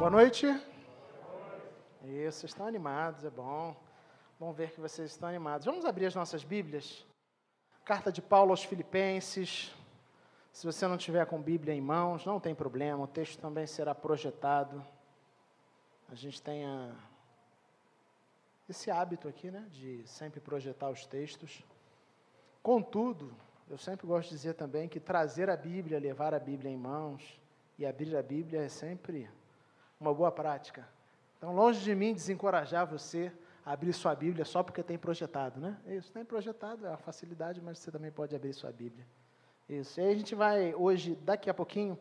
Boa noite. Isso, vocês estão animados, é bom. Bom ver que vocês estão animados. Vamos abrir as nossas Bíblias. Carta de Paulo aos Filipenses. Se você não tiver com Bíblia em mãos, não tem problema, o texto também será projetado. A gente tem esse hábito aqui, né, de sempre projetar os textos. Contudo, eu sempre gosto de dizer também que trazer a Bíblia, levar a Bíblia em mãos e abrir a Bíblia é sempre uma boa prática. Então, longe de mim desencorajar você a abrir sua Bíblia só porque tem projetado, né? Isso, tem projetado, é uma facilidade, mas você também pode abrir sua Bíblia. Isso, e aí a gente vai hoje, daqui a pouquinho,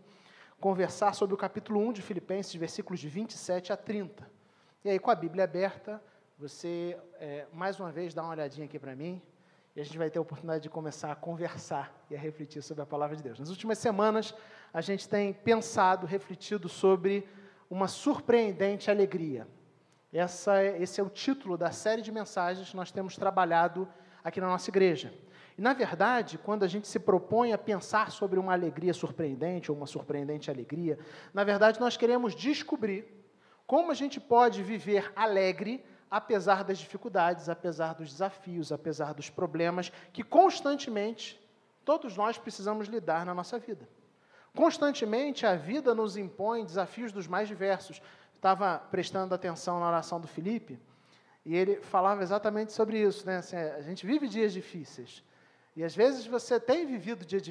conversar sobre o capítulo 1 de Filipenses, versículos de 27 a 30. E aí, com a Bíblia aberta, você, mais uma vez, dá uma olhadinha aqui para mim, e a gente vai ter a oportunidade de começar a conversar e a refletir sobre a Palavra de Deus. Nas últimas semanas, a gente tem pensado, refletido sobre uma surpreendente alegria. Esse é o título da série de mensagens que nós temos trabalhado aqui na nossa igreja. E, na verdade, quando a gente se propõe a pensar sobre uma alegria surpreendente, ou uma surpreendente alegria, na verdade, nós queremos descobrir como a gente pode viver alegre, apesar das dificuldades, apesar dos desafios, apesar dos problemas que constantemente todos nós precisamos lidar na nossa vida. Constantemente a vida nos impõe desafios dos mais diversos. Estava prestando atenção na oração do Felipe e ele falava exatamente sobre isso, né? Assim, a gente vive dias difíceis e às vezes você tem vivido dias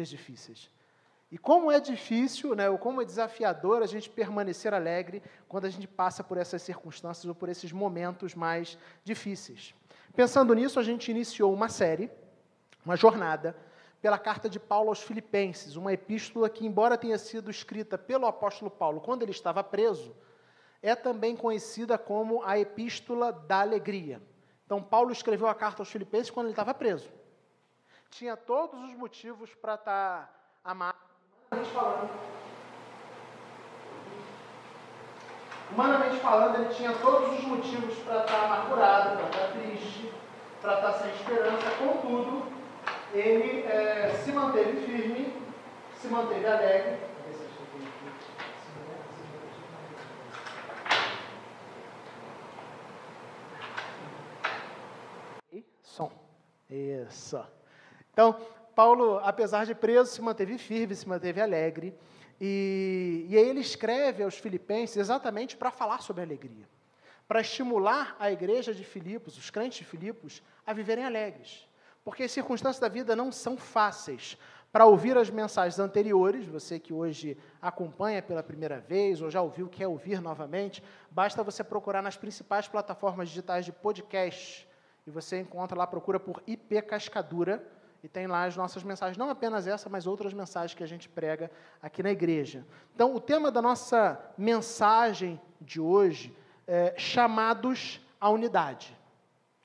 difíceis. E como é difícil, né, ou como é desafiador a gente permanecer alegre quando a gente passa por essas circunstâncias ou por esses momentos mais difíceis. Pensando nisso, a gente iniciou uma série, uma jornada, pela carta de Paulo aos Filipenses, uma epístola que, embora tenha sido escrita pelo apóstolo Paulo quando ele estava preso, é também conhecida como a epístola da alegria. Então, Paulo escreveu a carta aos Filipenses quando ele estava preso. Tinha todos os motivos para estar amado. Humanamente falando, ele tinha todos os motivos para estar amargurado, para estar triste, para estar sem esperança. Contudo, ele se manteve firme, se manteve alegre. E som. Isso. Então, Paulo, apesar de preso, se manteve firme, se manteve alegre, e aí ele escreve aos Filipenses exatamente para falar sobre a alegria, para estimular a igreja de Filipos, os crentes de Filipos, a viverem alegres, porque as circunstâncias da vida não são fáceis. Para ouvir as mensagens anteriores, você que hoje acompanha pela primeira vez, ou já ouviu, quer ouvir novamente, basta você procurar nas principais plataformas digitais de podcast, e você encontra lá, procura por IP Cascadura, e tem lá as nossas mensagens, não apenas essa, mas outras mensagens que a gente prega aqui na igreja. Então, o tema da nossa mensagem de hoje é chamados à unidade.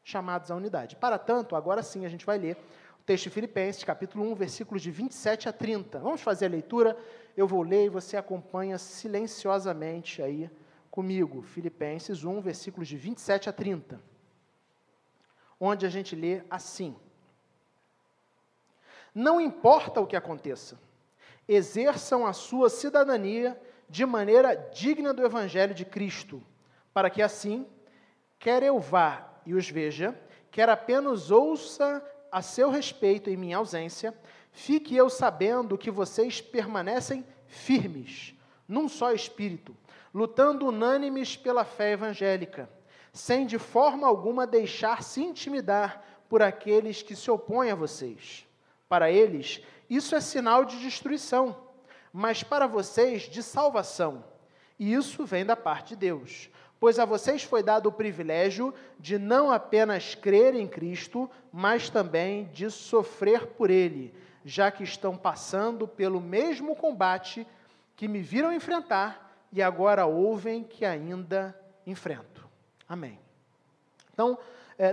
Chamados à unidade. Para tanto, agora sim, a gente vai ler o texto de Filipenses, capítulo 1, versículos de 27 a 30. Vamos fazer a leitura, eu vou ler e você acompanha silenciosamente aí comigo. Filipenses 1, versículos de 27 a 30. Onde a gente lê assim: não importa o que aconteça, exerçam a sua cidadania de maneira digna do Evangelho de Cristo, para que assim, quer eu vá e os veja, quer apenas ouça a seu respeito em minha ausência, fique eu sabendo que vocês permanecem firmes, num só espírito, lutando unânimes pela fé evangélica, sem de forma alguma deixar-se intimidar por aqueles que se opõem a vocês. Para eles, isso é sinal de destruição, mas para vocês, de salvação. E isso vem da parte de Deus, pois a vocês foi dado o privilégio de não apenas crer em Cristo, mas também de sofrer por Ele, já que estão passando pelo mesmo combate que me viram enfrentar e agora ouvem que ainda enfrento. Amém. Então,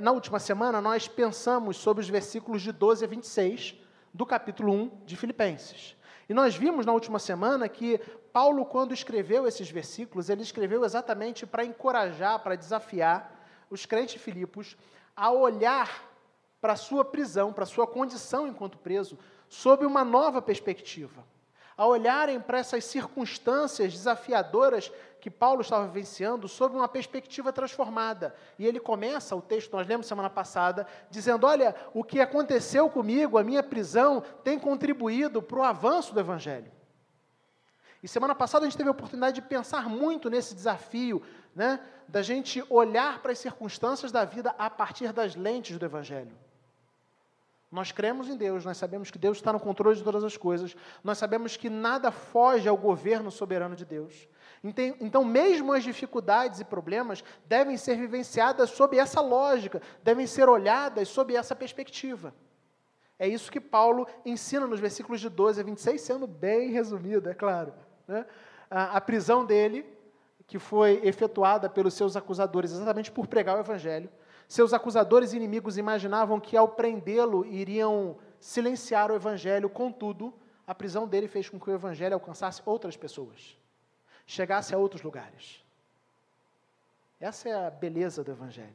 na última semana, nós pensamos sobre os versículos de 12 a 26 do capítulo 1 de Filipenses. E nós vimos na última semana que Paulo, quando escreveu esses versículos, ele escreveu exatamente para encorajar, para desafiar os crentes de Filipos a olhar para a sua prisão, para a sua condição enquanto preso, sob uma nova perspectiva. a olharem para essas circunstâncias desafiadoras que Paulo estava vivenciando sob uma perspectiva transformada. E ele começa o texto, nós lemos semana passada, dizendo, olha, o que aconteceu comigo, a minha prisão, tem contribuído para o avanço do Evangelho. E semana passada a gente teve a oportunidade de pensar muito nesse desafio, né, da gente olhar para as circunstâncias da vida a partir das lentes do Evangelho. Nós cremos em Deus, nós sabemos que Deus está no controle de todas as coisas, nós sabemos que nada foge ao governo soberano de Deus. Então, mesmo as dificuldades e problemas devem ser vivenciadas sob essa lógica, devem ser olhadas sob essa perspectiva. É isso que Paulo ensina nos versículos de 12 a 26, sendo bem resumido, é claro. Né? A prisão dele, que foi efetuada pelos seus acusadores exatamente por pregar o Evangelho. Seus acusadores e inimigos imaginavam que ao prendê-lo iriam silenciar o Evangelho, contudo, a prisão dele fez com que o Evangelho alcançasse outras pessoas, chegasse a outros lugares. Essa é a beleza do Evangelho.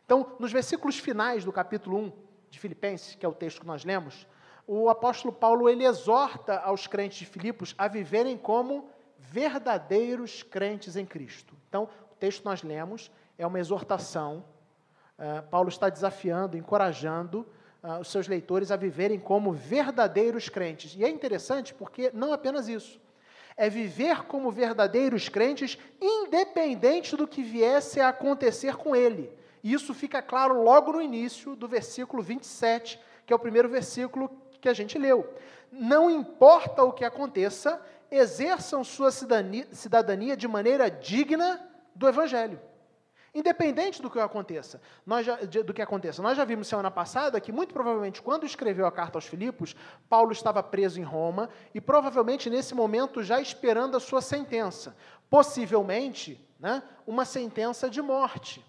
Então, nos versículos finais do capítulo 1 de Filipenses, que é o texto que nós lemos, o apóstolo Paulo ele exorta aos crentes de Filipos a viverem como verdadeiros crentes em Cristo. Então, o texto que nós lemos é uma exortação. Paulo está desafiando, encorajando os seus leitores a viverem como verdadeiros crentes. E é interessante porque não apenas isso. É viver como verdadeiros crentes, independente do que viesse a acontecer com ele. E isso fica claro logo no início do versículo 27, que é o primeiro versículo que a gente leu. Não importa o que aconteça, exerçam sua cidadania de maneira digna do Evangelho. Independente do que aconteça. Nós já vimos semana passada que, muito provavelmente, quando escreveu a carta aos Filipos, Paulo estava preso em Roma e, provavelmente, nesse momento, já esperando a sua sentença. Possivelmente, né, uma sentença de morte.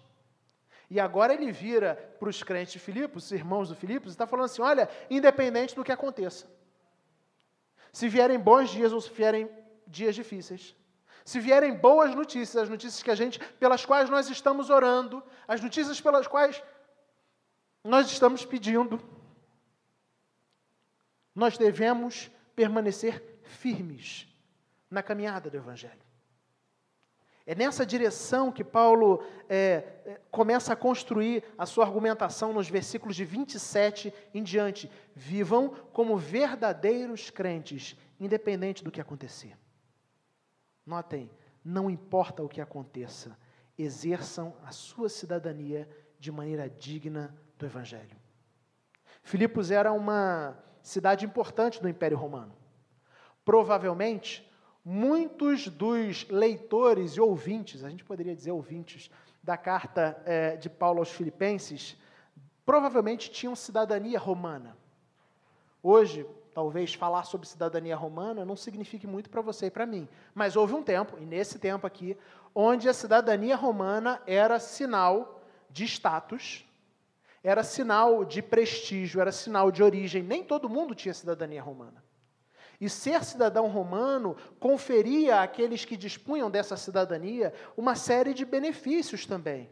E agora ele vira para os crentes de Filipos, os irmãos do Filipos, e está falando assim, olha, independente do que aconteça. Se vierem bons dias ou se vierem dias difíceis. Se vierem boas notícias, as notícias pelas quais nós estamos orando, as notícias pelas quais nós estamos pedindo, nós devemos permanecer firmes na caminhada do Evangelho. É nessa direção que Paulo começa a construir a sua argumentação nos versículos de 27 em diante. Vivam como verdadeiros crentes, independente do que acontecer. Notem, não importa o que aconteça, exerçam a sua cidadania de maneira digna do Evangelho. Filipos era uma cidade importante do Império Romano. Provavelmente, muitos dos leitores e ouvintes, a gente poderia dizer ouvintes, da carta de Paulo aos Filipenses, provavelmente tinham cidadania romana. Hoje, talvez falar sobre cidadania romana não signifique muito para você e para mim. Mas houve um tempo, e nesse tempo aqui, onde a cidadania romana era sinal de status, era sinal de prestígio, era sinal de origem. Nem todo mundo tinha cidadania romana. E ser cidadão romano conferia àqueles que dispunham dessa cidadania uma série de benefícios também.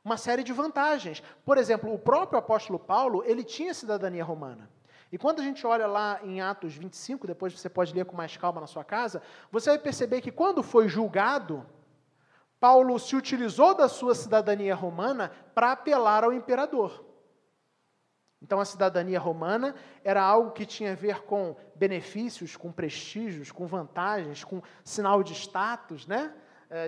Uma série de vantagens. Por exemplo, o próprio apóstolo Paulo, ele tinha cidadania romana. E quando a gente olha lá em Atos 25, depois você pode ler com mais calma na sua casa, você vai perceber que quando foi julgado, Paulo se utilizou da sua cidadania romana para apelar ao imperador. Então a cidadania romana era algo que tinha a ver com benefícios, com prestígios, com vantagens, com sinal de status, né?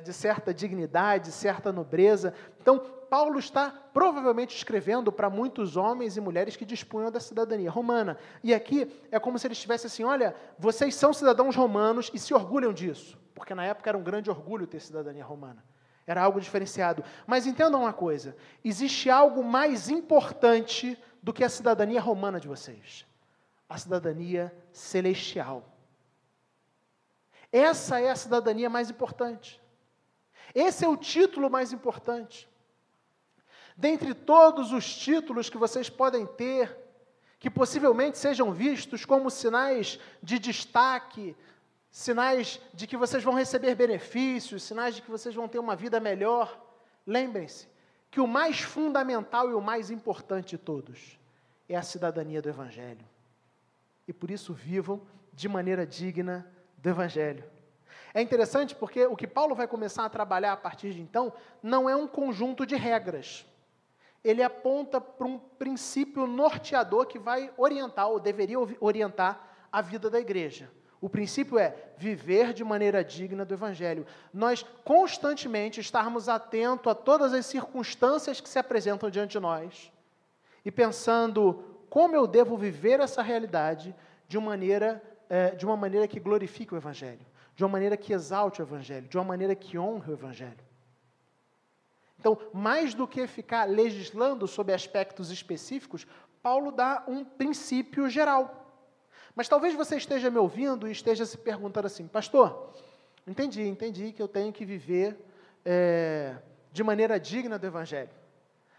De certa dignidade, de certa nobreza. Então, Paulo está provavelmente escrevendo para muitos homens e mulheres que dispunham da cidadania romana. E aqui é como se ele estivesse assim, olha, vocês são cidadãos romanos e se orgulham disso. Porque na época era um grande orgulho ter cidadania romana. Era algo diferenciado. Mas entendam uma coisa, existe algo mais importante do que a cidadania romana de vocês. A cidadania celestial. Essa é a cidadania mais importante. Esse é o título mais importante. Dentre todos os títulos que vocês podem ter, que possivelmente sejam vistos como sinais de destaque, sinais de que vocês vão receber benefícios, sinais de que vocês vão ter uma vida melhor, lembrem-se que o mais fundamental e o mais importante de todos é a cidadania do Evangelho. E por isso vivam de maneira digna do Evangelho. É interessante porque o que Paulo vai começar a trabalhar a partir de então não é um conjunto de regras. Ele aponta para um princípio norteador que vai orientar, ou deveria orientar, a vida da igreja. O princípio é viver de maneira digna do Evangelho. Nós constantemente estarmos atentos a todas as circunstâncias que se apresentam diante de nós e pensando como eu devo viver essa realidade de uma maneira que glorifique o Evangelho, de uma maneira que exalte o Evangelho, de uma maneira que honre o Evangelho. Então, mais do que ficar legislando sobre aspectos específicos, Paulo dá um princípio geral. Mas talvez você esteja me ouvindo e esteja se perguntando assim, pastor, entendi que eu tenho que viver de maneira digna do Evangelho.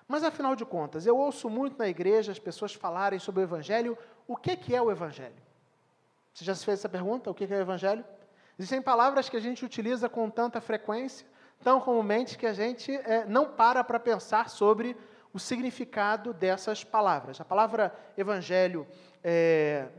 Mas, afinal de contas, eu ouço muito na igreja as pessoas falarem sobre o Evangelho. O que é o Evangelho? Você já se fez essa pergunta? O que é o Evangelho? Existem palavras que a gente utiliza com tanta frequência, tão comumente, que a gente não para pensar sobre o significado dessas palavras. A palavra Evangelho,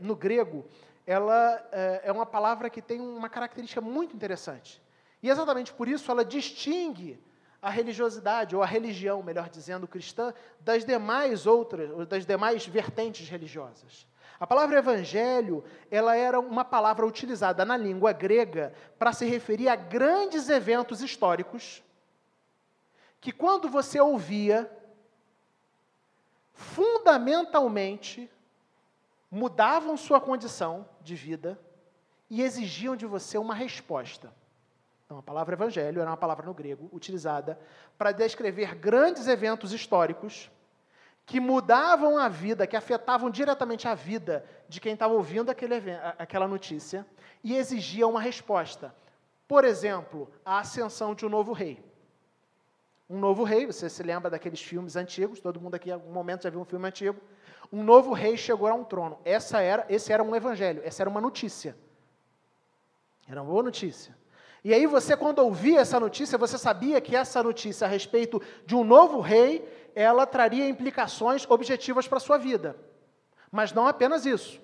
no grego, ela é uma palavra que tem uma característica muito interessante. E exatamente por isso ela distingue a religiosidade, ou a religião, melhor dizendo, cristã, das demais vertentes religiosas. A palavra evangelho, ela era uma palavra utilizada na língua grega para se referir a grandes eventos históricos que, quando você ouvia, fundamentalmente mudavam sua condição de vida e exigiam de você uma resposta. Então, a palavra evangelho era uma palavra no grego utilizada para descrever grandes eventos históricos que mudavam a vida, que afetavam diretamente a vida de quem estava ouvindo aquela notícia e exigiam uma resposta. Por exemplo, a ascensão de um novo rei. Um novo rei, você se lembra daqueles filmes antigos, todo mundo aqui em algum momento já viu um filme antigo. Um novo rei chegou a um trono. Esse era um evangelho, essa era uma notícia. Era uma boa notícia. E aí você, quando ouvia essa notícia, você sabia que essa notícia a respeito de um novo rei, ela traria implicações objetivas para a sua vida. Mas não apenas isso.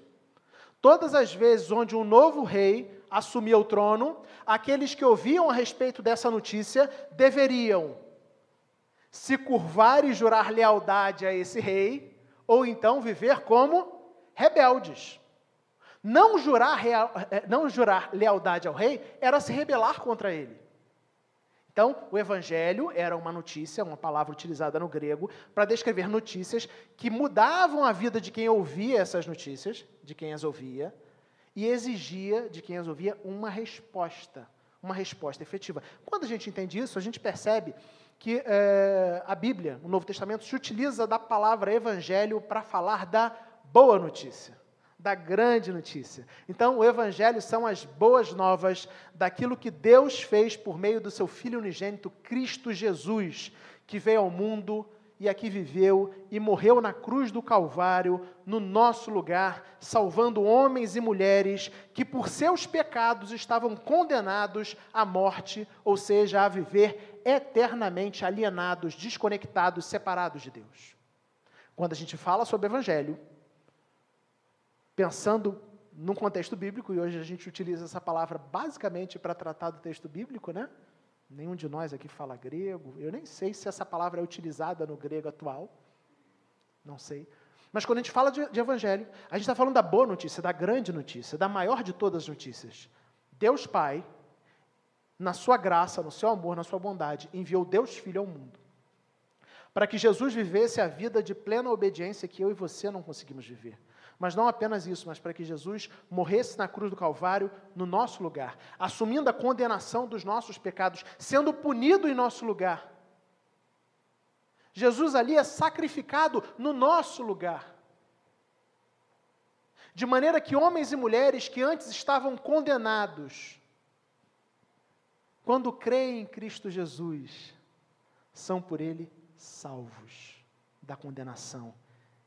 Todas as vezes onde um novo rei assumia o trono, aqueles que ouviam a respeito dessa notícia deveriam se curvar e jurar lealdade a esse rei, ou então viver como rebeldes. Não jurar lealdade ao rei era se rebelar contra ele. Então, o evangelho era uma notícia, uma palavra utilizada no grego, para descrever notícias que mudavam a vida de quem ouvia essas notícias, de quem as ouvia, e exigia de quem as ouvia uma resposta efetiva. Quando a gente entende isso, a gente percebe que a Bíblia, o Novo Testamento, se utiliza da palavra evangelho para falar da boa notícia, da grande notícia. Então, o Evangelho são as boas novas daquilo que Deus fez por meio do seu Filho unigênito, Cristo Jesus, que veio ao mundo e aqui viveu e morreu na cruz do Calvário, no nosso lugar, salvando homens e mulheres que por seus pecados estavam condenados à morte, ou seja, a viver eternamente alienados, desconectados, separados de Deus. Quando a gente fala sobre o Evangelho, pensando num contexto bíblico, e hoje a gente utiliza essa palavra basicamente para tratar do texto bíblico, né? Nenhum de nós aqui fala grego, eu nem sei se essa palavra é utilizada no grego atual, não sei. Mas quando a gente fala de evangelho, a gente está falando da boa notícia, da grande notícia, da maior de todas as notícias. Deus Pai, na sua graça, no seu amor, na sua bondade, enviou Deus Filho ao mundo, para que Jesus vivesse a vida de plena obediência que eu e você não conseguimos viver. Mas não apenas isso, mas para que Jesus morresse na cruz do Calvário no nosso lugar, assumindo a condenação dos nossos pecados, sendo punido em nosso lugar. Jesus ali é sacrificado no nosso lugar. De maneira que homens e mulheres que antes estavam condenados, quando creem em Cristo Jesus, são por Ele salvos da condenação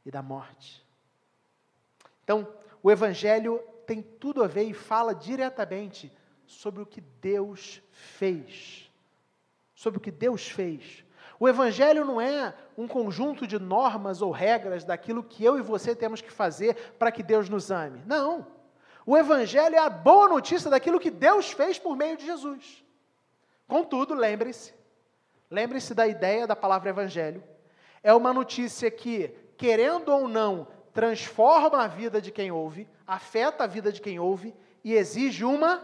e da morte. Então, o Evangelho tem tudo a ver e fala diretamente sobre o que Deus fez. Sobre o que Deus fez. O Evangelho não é um conjunto de normas ou regras daquilo que eu e você temos que fazer para que Deus nos ame. Não. O Evangelho é a boa notícia daquilo que Deus fez por meio de Jesus. Contudo, lembre-se da ideia da palavra Evangelho. É uma notícia que, querendo ou não, transforma a vida de quem ouve, afeta a vida de quem ouve e exige uma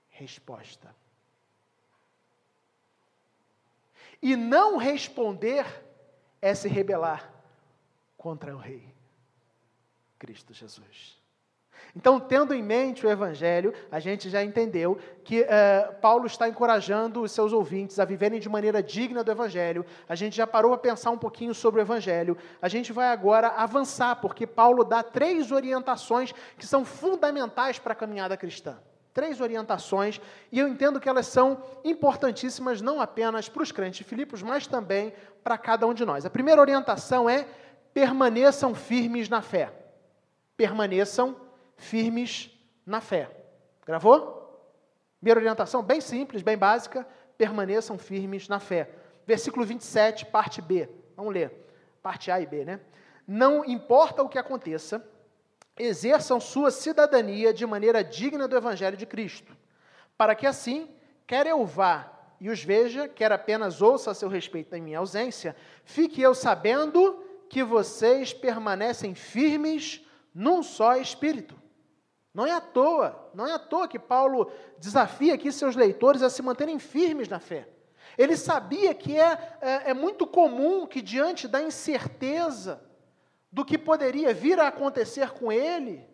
resposta. E não responder é se rebelar contra o Rei, Cristo Jesus. Então, tendo em mente o Evangelho, a gente já entendeu que Paulo está encorajando os seus ouvintes a viverem de maneira digna do Evangelho. A gente já parou a pensar um pouquinho sobre o Evangelho. A gente vai agora avançar, porque Paulo dá 3 orientações que são fundamentais para a caminhada cristã. 3 orientações, e eu entendo que elas são importantíssimas não apenas para os crentes de Filipos, mas também para cada um de nós. A primeira orientação é: permaneçam firmes na fé. Permaneçam firmes na fé. Gravou? Primeira orientação, bem simples, bem básica: permaneçam firmes na fé. Versículo 27, parte B. Vamos ler. Parte A e B, né? Não importa o que aconteça, exerçam sua cidadania de maneira digna do Evangelho de Cristo, para que assim, quer eu vá e os veja, quer apenas ouça a seu respeito em minha ausência, fique eu sabendo que vocês permanecem firmes num só Espírito. Não é à toa que Paulo desafia aqui seus leitores a se manterem firmes na fé. Ele sabia que é muito comum que, diante da incerteza do que poderia vir a acontecer com ele,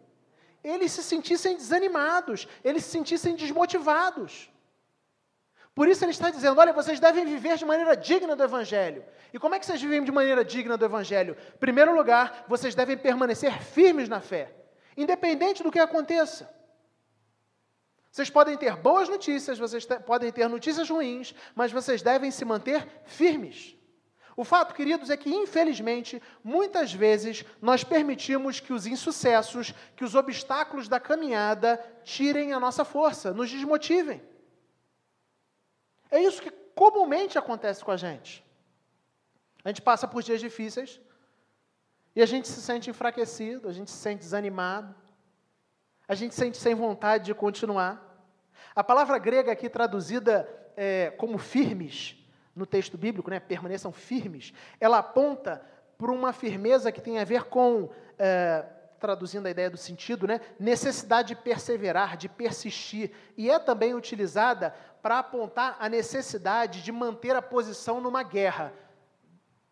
eles se sentissem desanimados, eles se sentissem desmotivados. Por isso ele está dizendo: olha, vocês devem viver de maneira digna do Evangelho. E como é que vocês vivem de maneira digna do Evangelho? Em primeiro lugar, vocês devem permanecer firmes na fé, independente do que aconteça. Vocês podem ter boas notícias, vocês podem ter notícias ruins, mas vocês devem se manter firmes. O fato, queridos, é que, infelizmente, muitas vezes nós permitimos que os insucessos, que os obstáculos da caminhada tirem a nossa força, nos desmotivem. É isso que comumente acontece com a gente. A gente passa por dias difíceis e a gente se sente enfraquecido, a gente se sente desanimado, a gente se sente sem vontade de continuar. A palavra grega aqui traduzida como firmes, no texto bíblico, né, permaneçam firmes, ela aponta para uma firmeza que tem a ver com, traduzindo a ideia do sentido, né, necessidade de perseverar, de persistir, e é também utilizada para apontar a necessidade de manter a posição numa guerra.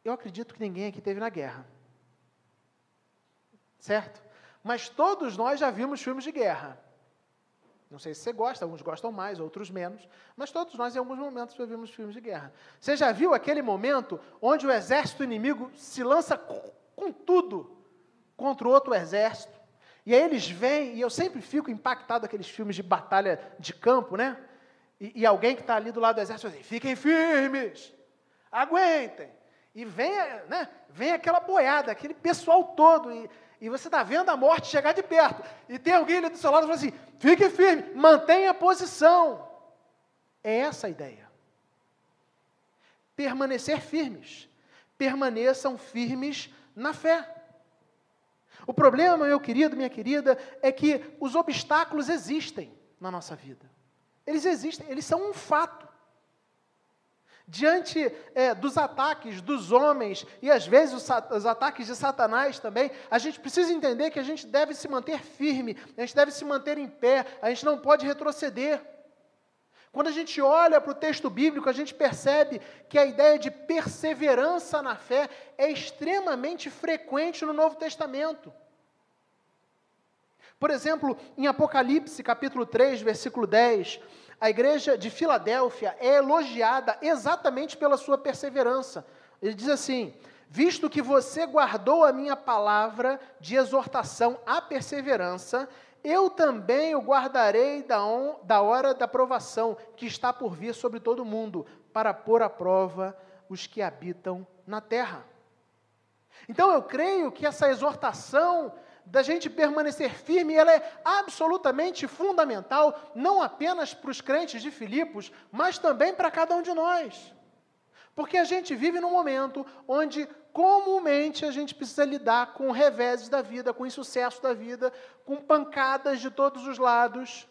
Eu acredito que ninguém aqui esteve na guerra, certo? Mas todos nós já vimos filmes de guerra. Não sei se você gosta, alguns gostam mais, outros menos, mas todos nós, em alguns momentos, já vimos filmes de guerra. Você já viu aquele momento onde o exército inimigo se lança com tudo contra o outro exército? E aí eles vêm, e eu sempre fico impactado com aqueles filmes de batalha de campo, né? E alguém que está ali do lado do exército diz assim: fiquem firmes, aguentem. E vem aquela boiada, aquele pessoal todo, e você está vendo a morte chegar de perto, e tem alguém ali do seu lado e fala assim: fique firme, mantenha a posição. É essa a ideia. Permanecer firmes. Permaneçam firmes na fé. O problema, meu querido, minha querida, é que os obstáculos existem na nossa vida. Eles existem, eles são um fato. Diante dos ataques dos homens, e às vezes os ataques de Satanás também, a gente precisa entender que a gente deve se manter firme, a gente deve se manter em pé, a gente não pode retroceder. Quando a gente olha para o texto bíblico, a gente percebe que a ideia de perseverança na fé é extremamente frequente no Novo Testamento. Por exemplo, em Apocalipse, capítulo 3, versículo 10, a igreja de Filadélfia é elogiada exatamente pela sua perseverança. Ele diz assim: visto que você guardou a minha palavra de exortação à perseverança, eu também o guardarei da hora da provação, que está por vir sobre todo o mundo, para pôr à prova os que habitam na terra. Então eu creio que essa exortação da gente permanecer firme, ela é absolutamente fundamental, não apenas para os crentes de Filipos, mas também para cada um de nós. Porque a gente vive num momento onde comumente a gente precisa lidar com reveses da vida, com insucesso da vida, com pancadas de todos os lados.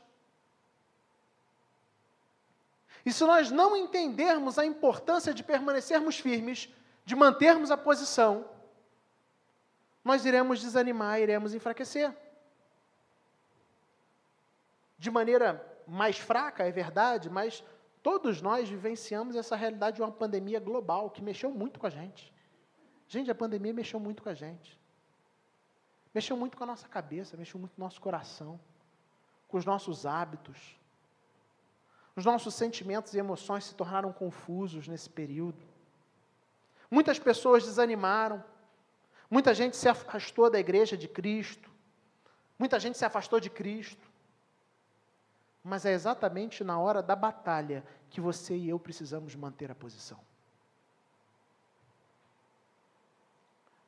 E se nós não entendermos a importância de permanecermos firmes, de mantermos a posição, nós iremos desanimar, iremos enfraquecer. De maneira mais fraca, é verdade, mas todos nós vivenciamos essa realidade de uma pandemia global que mexeu muito com a gente. Gente, a pandemia mexeu muito com a gente. Mexeu muito com a nossa cabeça, mexeu muito com o nosso coração, com os nossos hábitos. Os nossos sentimentos e emoções se tornaram confusos nesse período. Muitas pessoas desanimaram. Muita gente se afastou da igreja de Cristo. Muita gente se afastou de Cristo. Mas é exatamente na hora da batalha que você e eu precisamos manter a posição.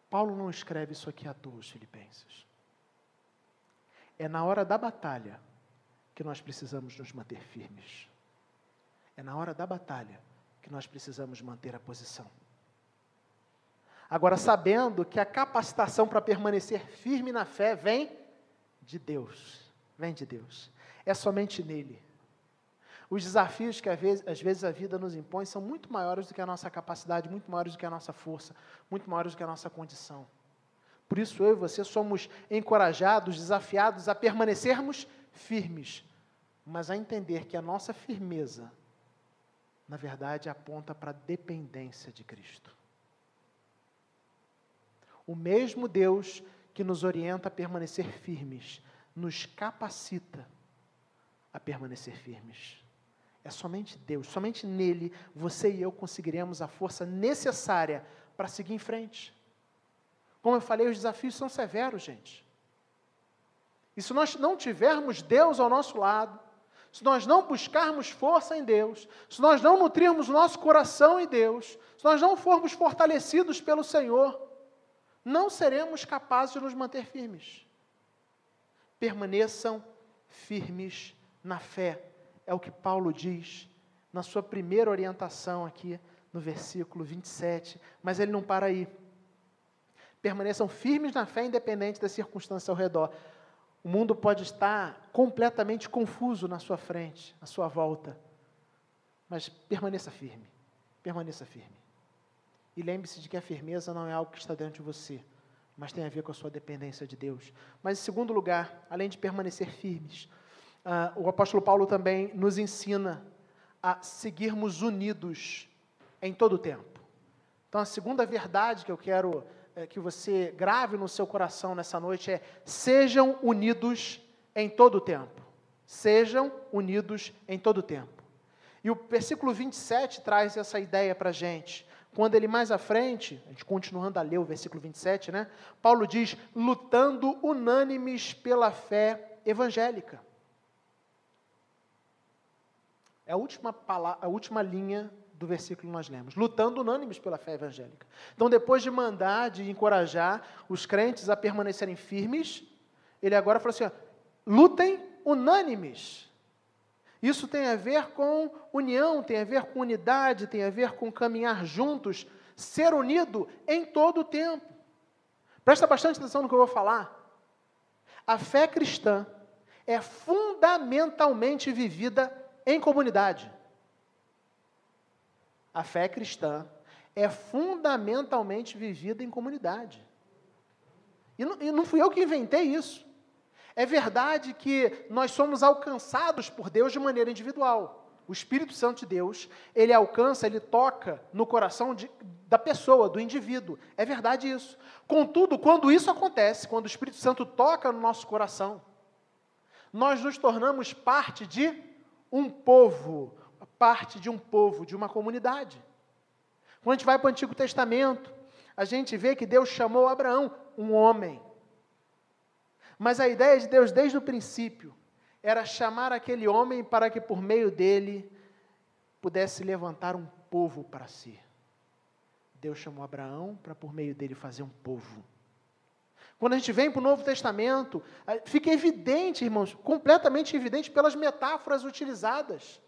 Paulo não escreve isso aqui à toa aos Filipenses. É na hora da batalha que nós precisamos nos manter firmes. É na hora da batalha que nós precisamos manter a posição. Agora, sabendo que a capacitação para permanecer firme na fé vem de Deus. Vem de Deus. É somente nele. Os desafios que às vezes a vida nos impõe são muito maiores do que a nossa capacidade, muito maiores do que a nossa força, muito maiores do que a nossa condição. Por isso eu e você somos encorajados, desafiados a permanecermos firmes, mas a entender que a nossa firmeza, na verdade, aponta para a dependência de Cristo. O mesmo Deus que nos orienta a permanecer firmes, nos capacita a permanecer firmes. É somente Deus, somente nele, você e eu conseguiremos a força necessária para seguir em frente. Como eu falei, os desafios são severos, gente. E se nós não tivermos Deus ao nosso lado, se nós não buscarmos força em Deus, se nós não nutrirmos o nosso coração em Deus, se nós não formos fortalecidos pelo Senhor, não seremos capazes de nos manter firmes. Permaneçam firmes na fé. É o que Paulo diz na sua primeira orientação aqui no versículo 27. Mas ele não para aí. Permaneçam firmes na fé, independente da circunstância ao redor. O mundo pode estar completamente confuso na sua frente, à sua volta. Mas permaneça firme. Permaneça firme. E lembre-se de que a firmeza não é algo que está dentro de você, mas tem a ver com a sua dependência de Deus. Mas, em segundo lugar, além de permanecer firmes, o apóstolo Paulo também nos ensina a seguirmos unidos em todo o tempo. Então, a segunda verdade que eu quero que você grave no seu coração nessa noite é: sejam unidos em todo o tempo. Sejam unidos em todo o tempo. E o versículo 27 traz essa ideia para a gente. Quando ele mais à frente, a gente continuando a ler o versículo 27, né? Paulo diz: lutando unânimes pela fé evangélica. É a última linha do versículo que nós lemos. Lutando unânimes pela fé evangélica. Então, depois de mandar, de encorajar os crentes a permanecerem firmes, ele agora fala assim: ó, lutem unânimes. Isso tem a ver com união, tem a ver com unidade, tem a ver com caminhar juntos, ser unido em todo o tempo. Presta bastante atenção no que eu vou falar. A fé cristã é fundamentalmente vivida em comunidade. A fé cristã é fundamentalmente vivida em comunidade. E não fui eu que inventei isso. É verdade que nós somos alcançados por Deus de maneira individual. O Espírito Santo de Deus, ele alcança, ele toca no coração da pessoa, do indivíduo. É verdade isso. Contudo, quando isso acontece, quando o Espírito Santo toca no nosso coração, nós nos tornamos parte de um povo, de uma comunidade. Quando a gente vai para o Antigo Testamento, a gente vê que Deus chamou Abraão, um homem. Mas a ideia de Deus, desde o princípio, era chamar aquele homem para que, por meio dele, pudesse levantar um povo para si. Deus chamou Abraão para, por meio dele, fazer um povo. Quando a gente vem para o Novo Testamento, fica evidente, irmãos, completamente evidente pelas metáforas utilizadas.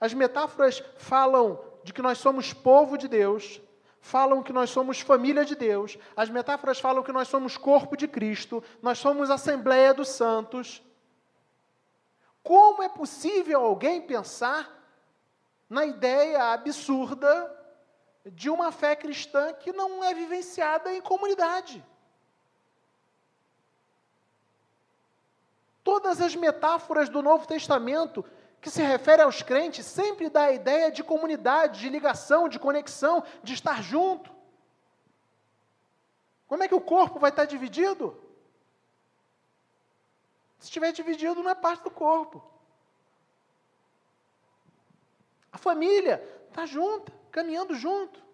As metáforas falam de que nós somos povo de Deus, falam que nós somos família de Deus, as metáforas falam que nós somos corpo de Cristo, nós somos Assembleia dos Santos. Como é possível alguém pensar na ideia absurda de uma fé cristã que não é vivenciada em comunidade? Todas as metáforas do Novo Testamento que se refere aos crentes sempre dá a ideia de comunidade, de ligação, de conexão, de estar junto. Como é que o corpo vai estar dividido? Se estiver dividido, não é parte do corpo. A família está junta, caminhando junto.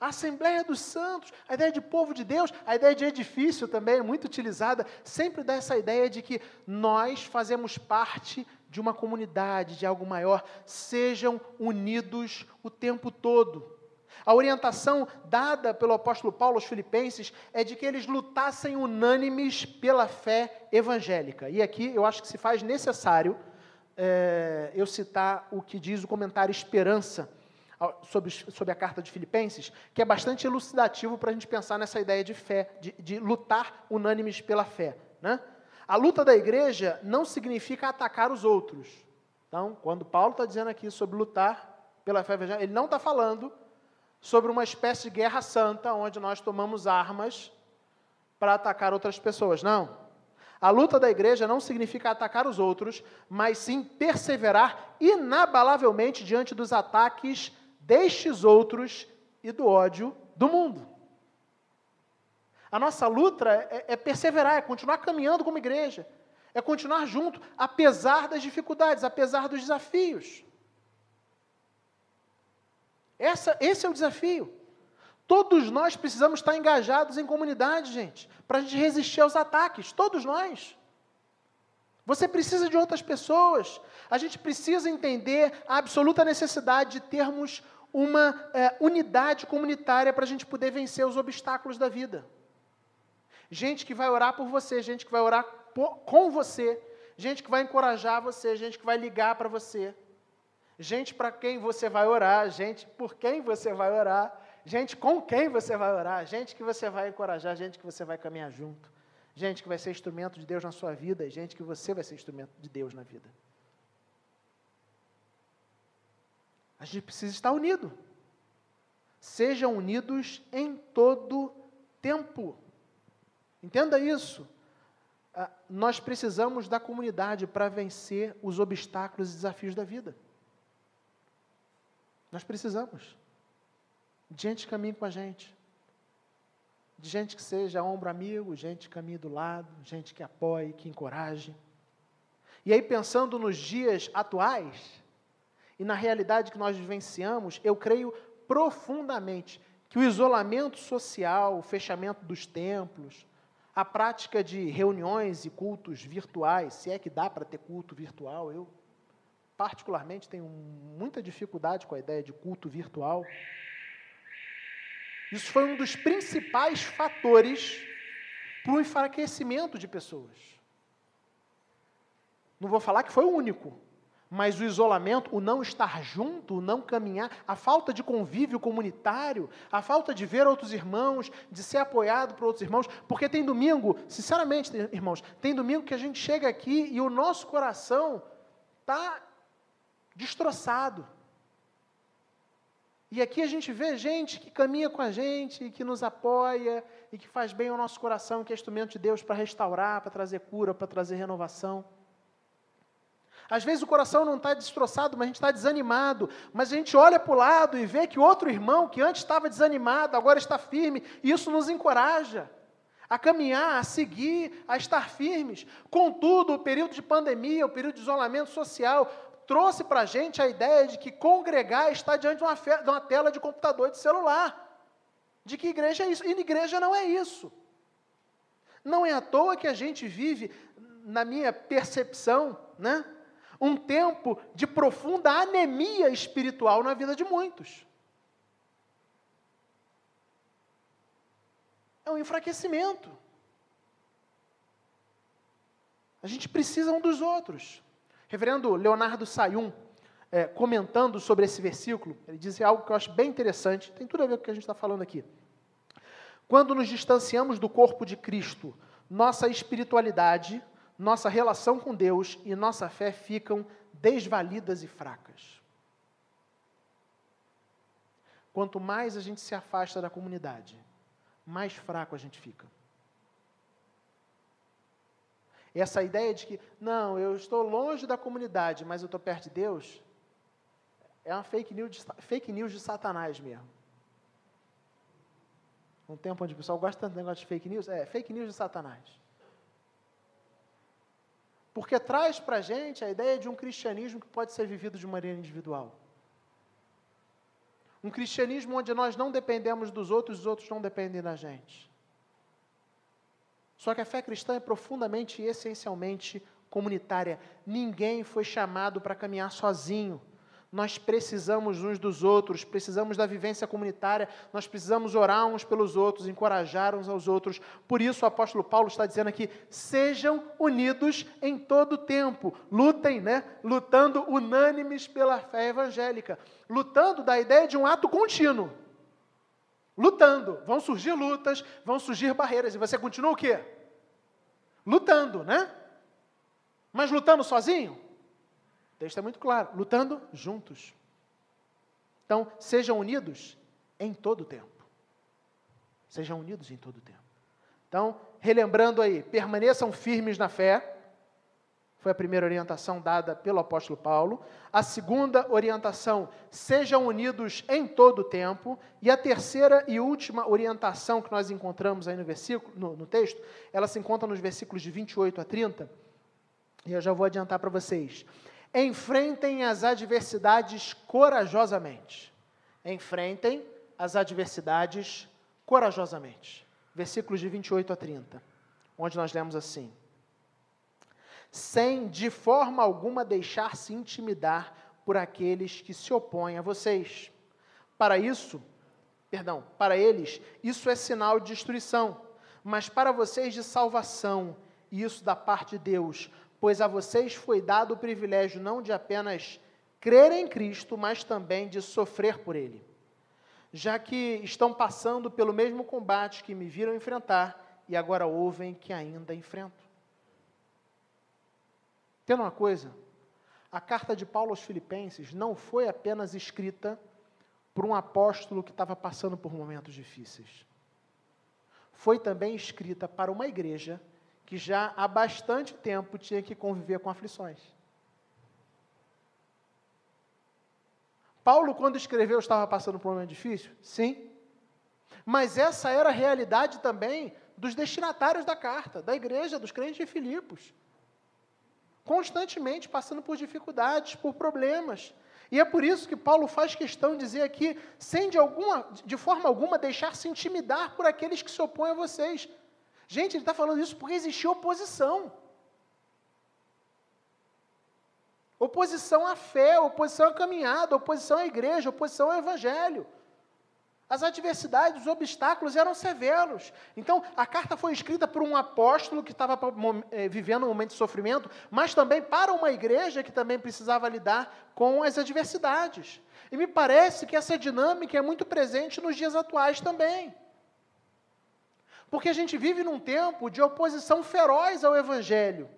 A Assembleia dos Santos, a ideia de povo de Deus, a ideia de edifício também é muito utilizada, sempre dá essa ideia de que nós fazemos parte de uma comunidade, de algo maior, sejam unidos o tempo todo. A orientação dada pelo apóstolo Paulo aos Filipenses é de que eles lutassem unânimes pela fé evangélica. E aqui eu acho que se faz necessário eu citar o que diz o comentário Esperança sobre a carta de Filipenses, que é bastante elucidativo para a gente pensar nessa ideia de fé, de lutar unânimes pela fé, né? A luta da igreja não significa atacar os outros. Então, quando Paulo está dizendo aqui sobre lutar pela fé evangélica, ele não está falando sobre uma espécie de guerra santa, onde nós tomamos armas para atacar outras pessoas. Não. A luta da igreja não significa atacar os outros, mas sim perseverar inabalavelmente diante dos ataques destes outros e do ódio do mundo. A nossa luta é perseverar, é continuar caminhando como igreja, é continuar junto, apesar das dificuldades, apesar dos desafios. Esse é o desafio. Todos nós precisamos estar engajados em comunidade, gente, para a gente resistir aos ataques, todos nós. Você precisa de outras pessoas, a gente precisa entender a absoluta necessidade de termos uma unidade comunitária para a gente poder vencer os obstáculos da vida. Gente que vai orar por você, gente que vai orar com você, gente que vai encorajar você, gente que vai ligar para você, gente para quem você vai orar, gente por quem você vai orar, gente com quem você vai orar, gente que você vai encorajar, gente que você vai caminhar junto, gente que vai ser instrumento de Deus na sua vida e gente que você vai ser instrumento de Deus na vida. A gente precisa estar unido. Sejam unidos em todo tempo. Entenda isso. Nós precisamos da comunidade para vencer os obstáculos e desafios da vida. Nós precisamos. De gente que caminhe com a gente. De gente que seja ombro amigo, gente que caminhe do lado, gente que apoie, que encoraje. E aí, pensando nos dias atuais, e na realidade que nós vivenciamos, eu creio profundamente que o isolamento social, o fechamento dos templos, a prática de reuniões e cultos virtuais, se é que dá para ter culto virtual, eu particularmente tenho muita dificuldade com a ideia de culto virtual. Isso foi um dos principais fatores para o enfraquecimento de pessoas. Não vou falar que foi o único, mas o isolamento, o não estar junto, o não caminhar, a falta de convívio comunitário, a falta de ver outros irmãos, de ser apoiado por outros irmãos, porque tem domingo, sinceramente, irmãos, tem domingo que a gente chega aqui e o nosso coração está destroçado. E aqui a gente vê gente que caminha com a gente, que nos apoia, e que faz bem ao nosso coração, que é instrumento de Deus para restaurar, para trazer cura, para trazer renovação. Às vezes o coração não está destroçado, mas a gente está desanimado. Mas a gente olha para o lado e vê que outro irmão que antes estava desanimado, agora está firme. E isso nos encoraja a caminhar, a seguir, a estar firmes. Contudo, o período de pandemia, o período de isolamento social, trouxe para a gente a ideia de que congregar está diante de uma tela de computador e de celular. De que igreja é isso? E igreja não é isso. Não é à toa que a gente vive, na minha percepção, né, um tempo de profunda anemia espiritual na vida de muitos. É um enfraquecimento. A gente precisa um dos outros. Reverendo Leonardo Sayum, comentando sobre esse versículo, ele diz algo que eu acho bem interessante, tem tudo a ver com o que a gente está falando aqui. Quando nos distanciamos do corpo de Cristo, nossa espiritualidade, nossa relação com Deus e nossa fé ficam desvalidas e fracas. Quanto mais a gente se afasta da comunidade, mais fraco a gente fica. Essa ideia de que, não, eu estou longe da comunidade, mas eu estou perto de Deus, é uma fake news de Satanás mesmo. Um tempo onde o pessoal gosta tanto do negócio de fake news, fake news de Satanás. Porque traz para a gente a ideia de um cristianismo que pode ser vivido de maneira individual. Um cristianismo onde nós não dependemos dos outros, os outros não dependem da gente. Só que a fé cristã é profundamente e essencialmente comunitária. Ninguém foi chamado para caminhar sozinho. Nós precisamos uns dos outros, precisamos da vivência comunitária, nós precisamos orar uns pelos outros, encorajar uns aos outros. Por isso o apóstolo Paulo está dizendo aqui, sejam unidos em todo o tempo. Lutem, lutando unânimes pela fé evangélica. Lutando da ideia de um ato contínuo. Lutando. Vão surgir lutas, vão surgir barreiras. E você continua o quê? Lutando, Mas lutando sozinho? O texto é muito claro, lutando juntos. Então, sejam unidos em todo o tempo. Sejam unidos em todo o tempo. Então, relembrando aí, permaneçam firmes na fé. Foi a primeira orientação dada pelo apóstolo Paulo. A segunda orientação, sejam unidos em todo o tempo. E a terceira e última orientação que nós encontramos aí no versículo, no texto, ela se encontra nos versículos de 28 a 30. E eu já vou adiantar para vocês. Enfrentem as adversidades corajosamente. Enfrentem as adversidades corajosamente. Versículos de 28 a 30, onde nós lemos assim. Sem de forma alguma deixar-se intimidar por aqueles que se opõem a vocês. Para eles, isso é sinal de destruição, mas para vocês de salvação, e isso da parte de Deus, pois a vocês foi dado o privilégio não de apenas crer em Cristo, mas também de sofrer por Ele, já que estão passando pelo mesmo combate que me viram enfrentar e agora ouvem que ainda enfrento. Entenda uma coisa, a carta de Paulo aos Filipenses não foi apenas escrita por um apóstolo que estava passando por momentos difíceis. Foi também escrita para uma igreja que já há bastante tempo tinha que conviver com aflições. Paulo, quando escreveu, estava passando por um momento difícil? Sim. Mas essa era a realidade também dos destinatários da carta, da igreja, dos crentes de Filipos. Constantemente passando por dificuldades, por problemas. E é por isso que Paulo faz questão de dizer aqui, sem de forma alguma deixar-se intimidar por aqueles que se opõem a vocês. Gente, ele está falando isso porque existia oposição. Oposição à fé, oposição à caminhada, oposição à igreja, oposição ao evangelho. As adversidades, os obstáculos eram severos. Então, a carta foi escrita por um apóstolo que estava vivendo um momento de sofrimento, mas também para uma igreja que também precisava lidar com as adversidades. E me parece que essa dinâmica é muito presente nos dias atuais também. Porque a gente vive num tempo de oposição feroz ao evangelho.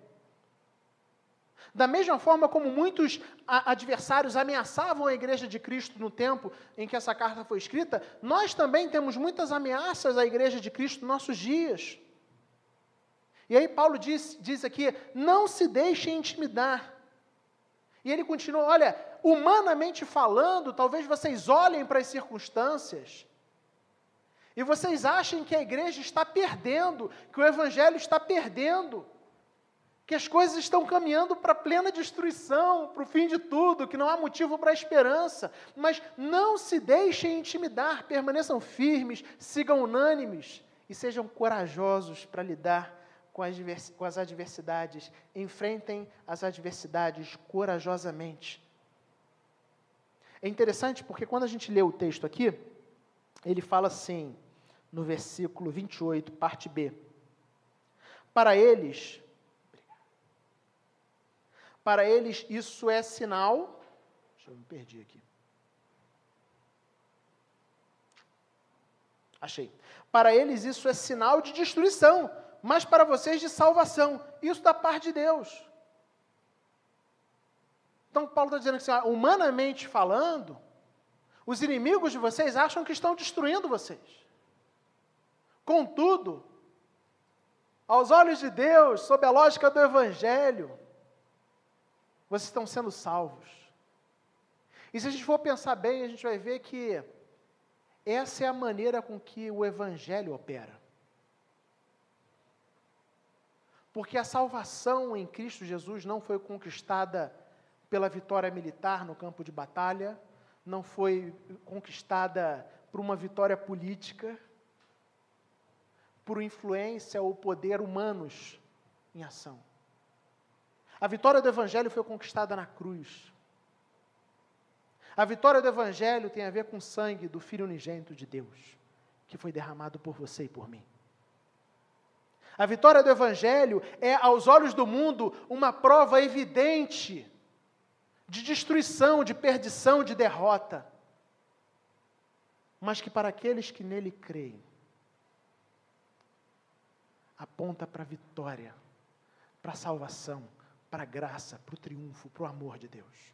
Da mesma forma como muitos adversários ameaçavam a igreja de Cristo no tempo em que essa carta foi escrita, nós também temos muitas ameaças à igreja de Cristo nos nossos dias. E aí Paulo diz aqui, não se deixem intimidar. E ele continua, olha, humanamente falando, talvez vocês olhem para as circunstâncias e vocês achem que a igreja está perdendo, que o evangelho está perdendo, que as coisas estão caminhando para plena destruição, para o fim de tudo, que não há motivo para a esperança. Mas não se deixem intimidar, permaneçam firmes, sigam unânimes e sejam corajosos para lidar com as adversidades. Enfrentem as adversidades corajosamente. É interessante porque quando a gente lê o texto aqui, ele fala assim, no versículo 28, parte B. Para eles isso é sinal Eu me perdi aqui. Achei. Para eles isso é sinal de destruição, mas para vocês de salvação. Isso da parte de Deus. Então, Paulo está dizendo que, humanamente falando, os inimigos de vocês acham que estão destruindo vocês. Contudo, aos olhos de Deus, sob a lógica do Evangelho, vocês estão sendo salvos. E se a gente for pensar bem, a gente vai ver que essa é a maneira com que o Evangelho opera. Porque a salvação em Cristo Jesus não foi conquistada pela vitória militar no campo de batalha, não foi conquistada por uma vitória política, por influência ou poder humanos em ação. A vitória do Evangelho foi conquistada na cruz. A vitória do Evangelho tem a ver com o sangue do Filho unigênito de Deus, que foi derramado por você e por mim. A vitória do Evangelho é, aos olhos do mundo, uma prova evidente de destruição, de perdição, de derrota. Mas que para aqueles que nele creem, aponta para a vitória, para a salvação, para a graça, para o triunfo, para o amor de Deus.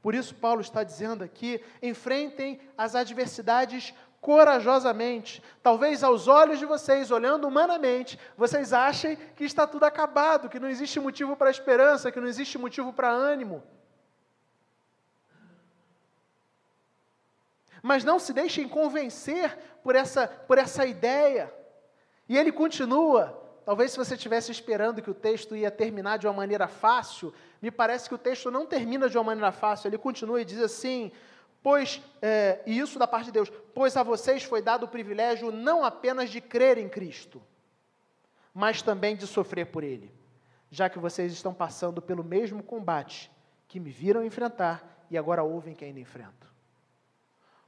Por isso Paulo está dizendo aqui, enfrentem as adversidades corajosamente. Talvez aos olhos de vocês, olhando humanamente, vocês achem que está tudo acabado, que não existe motivo para esperança, que não existe motivo para ânimo. Mas não se deixem convencer por essa ideia. E ele continua. Talvez se você estivesse esperando que o texto ia terminar de uma maneira fácil, me parece que o texto não termina de uma maneira fácil. Ele continua e diz assim, e isso da parte de Deus, pois a vocês foi dado o privilégio não apenas de crer em Cristo, mas também de sofrer por Ele, já que vocês estão passando pelo mesmo combate que me viram enfrentar e agora ouvem que ainda enfrento.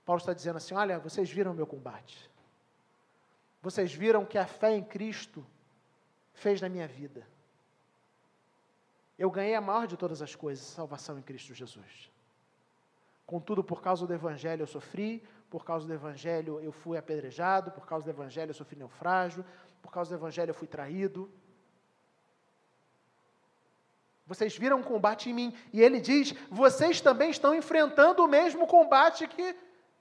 Paulo está dizendo assim, olha, vocês viram o meu combate. Vocês viram que a fé em Cristo fez na minha vida. Eu ganhei a maior de todas as coisas, salvação em Cristo Jesus. Contudo, por causa do Evangelho eu sofri, por causa do Evangelho eu fui apedrejado, por causa do Evangelho eu sofri naufrágio, por causa do Evangelho eu fui traído. Vocês viram um combate em mim. E ele diz, vocês também estão enfrentando o mesmo combate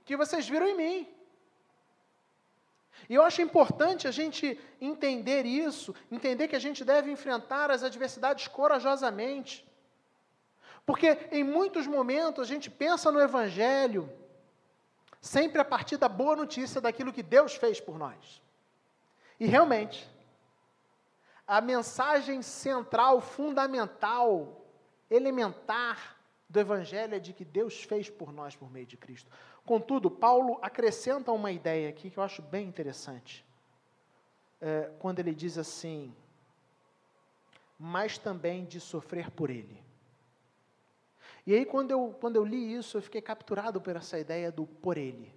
que vocês viram em mim. E eu acho importante a gente entender isso, entender que a gente deve enfrentar as adversidades corajosamente. Porque em muitos momentos a gente pensa no Evangelho sempre a partir da boa notícia daquilo que Deus fez por nós. E realmente, a mensagem central, fundamental, elementar do Evangelho é de que Deus fez por nós por meio de Cristo. Contudo, Paulo acrescenta uma ideia aqui que eu acho bem interessante. Quando ele diz assim, mas também de sofrer por Ele. E aí, quando eu li isso, eu fiquei capturado por essa ideia do por Ele.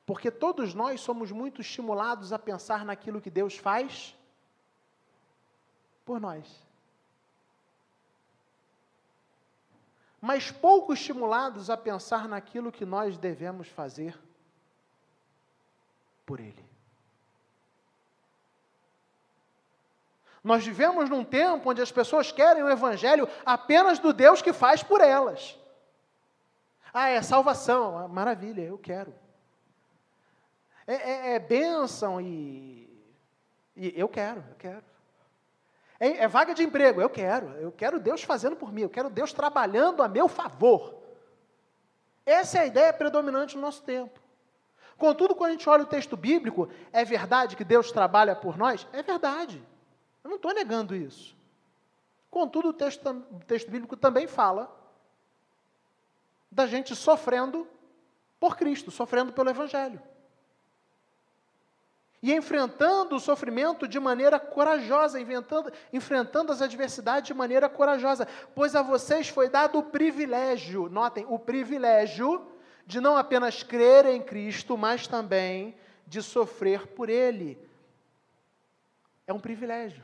Porque todos nós somos muito estimulados a pensar naquilo que Deus faz por nós. Mas pouco estimulados a pensar naquilo que nós devemos fazer por Ele. Nós vivemos num tempo onde as pessoas querem o Evangelho apenas do Deus que faz por elas. É salvação, maravilha, eu quero. É bênção e eu quero. É vaga de emprego, eu quero Deus fazendo por mim, eu quero Deus trabalhando a meu favor. Essa é a ideia predominante no nosso tempo. Contudo, quando a gente olha o texto bíblico, é verdade que Deus trabalha por nós? É verdade, eu não estou negando isso. Contudo, o texto bíblico também fala da gente sofrendo por Cristo, sofrendo pelo Evangelho. E enfrentando o sofrimento de maneira corajosa, enfrentando as adversidades de maneira corajosa, pois a vocês foi dado o privilégio, notem, o privilégio de não apenas crer em Cristo, mas também de sofrer por Ele. É um privilégio.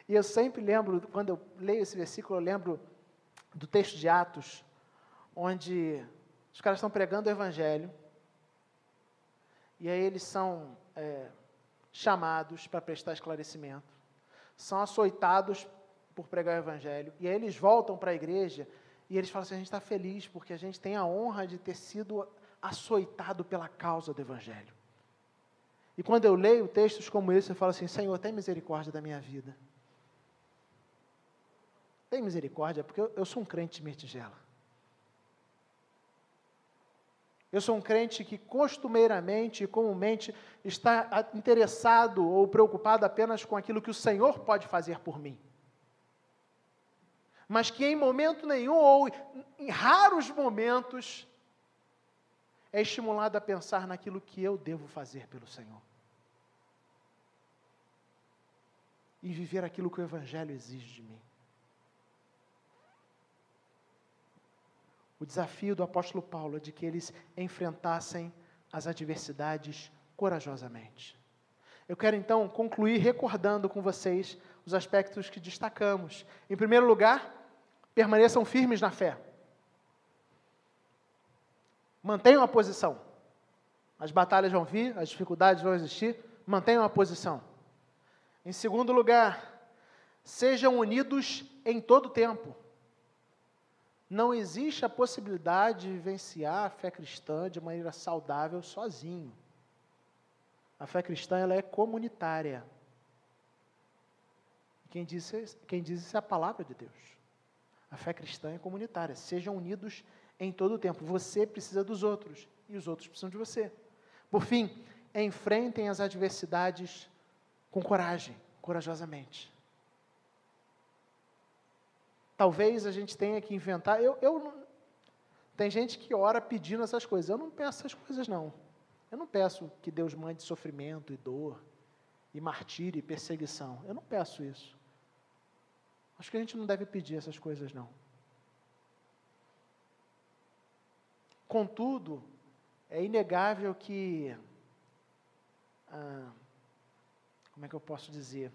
E eu sempre lembro, quando eu leio esse versículo, eu lembro do texto de Atos, onde os caras estão pregando o Evangelho, e aí eles são chamados para prestar esclarecimento, são açoitados por pregar o Evangelho, e aí eles voltam para a igreja, e eles falam assim, a gente está feliz, porque a gente tem a honra de ter sido açoitado pela causa do Evangelho. E quando eu leio textos como esse, eu falo assim, Senhor, tem misericórdia da minha vida. Tem misericórdia, porque eu sou um crente de mertigela. Eu sou um crente que costumeiramente e comumente está interessado ou preocupado apenas com aquilo que o Senhor pode fazer por mim. Mas que em momento nenhum, ou em raros momentos, é estimulado a pensar naquilo que eu devo fazer pelo Senhor. E viver aquilo que o Evangelho exige de mim. O desafio do apóstolo Paulo é de que eles enfrentassem as adversidades corajosamente. Eu quero então concluir recordando com vocês os aspectos que destacamos. Em primeiro lugar, permaneçam firmes na fé. Mantenham a posição. As batalhas vão vir, as dificuldades vão existir, mantenham a posição. Em segundo lugar, sejam unidos em todo tempo. Não existe a possibilidade de vivenciar a fé cristã de maneira saudável sozinho. A fé cristã ela é comunitária. Quem diz isso é a palavra de Deus. A fé cristã é comunitária. Sejam unidos em todo o tempo. Você precisa dos outros e os outros precisam de você. Por fim, enfrentem as adversidades com coragem, corajosamente. Talvez a gente tenha que inventar. Tem gente que ora pedindo essas coisas. Eu não peço essas coisas, não. Eu não peço que Deus mande sofrimento e dor, e martírio e perseguição. Eu não peço isso. Acho que a gente não deve pedir essas coisas, não. Contudo, é inegável que... como é que eu posso dizer?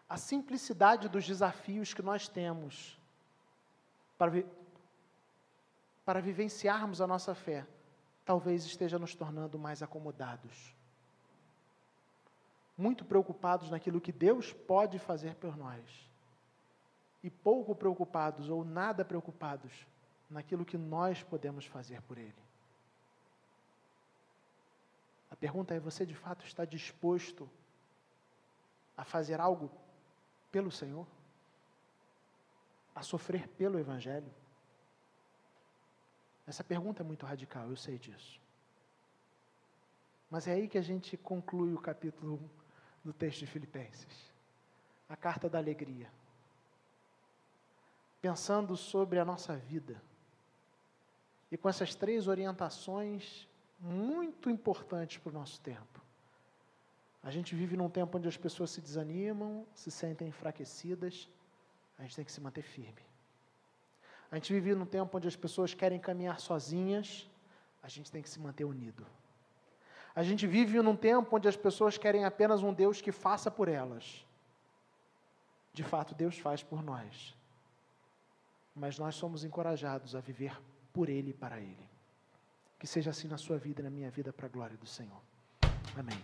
A simplicidade dos desafios que nós temos para vivenciarmos a nossa fé, talvez esteja nos tornando mais acomodados. Muito preocupados naquilo que Deus pode fazer por nós. E pouco preocupados ou nada preocupados naquilo que nós podemos fazer por Ele. A pergunta é, você de fato está disposto a fazer algo pelo Senhor? A sofrer pelo Evangelho? Essa pergunta é muito radical, eu sei disso. Mas é aí que a gente conclui o capítulo 1 do texto de Filipenses. A carta da alegria. Pensando sobre a nossa vida. E com essas 3 orientações muito importantes para o nosso tempo. A gente vive num tempo onde as pessoas se desanimam, se sentem enfraquecidas. A gente tem que se manter firme. A gente vive num tempo onde as pessoas querem caminhar sozinhas. A gente tem que se manter unido. A gente vive num tempo onde as pessoas querem apenas um Deus que faça por elas. De fato, Deus faz por nós. Mas nós somos encorajados a viver por Ele e para Ele. Que seja assim na sua vida e na minha vida, para a glória do Senhor. Amém.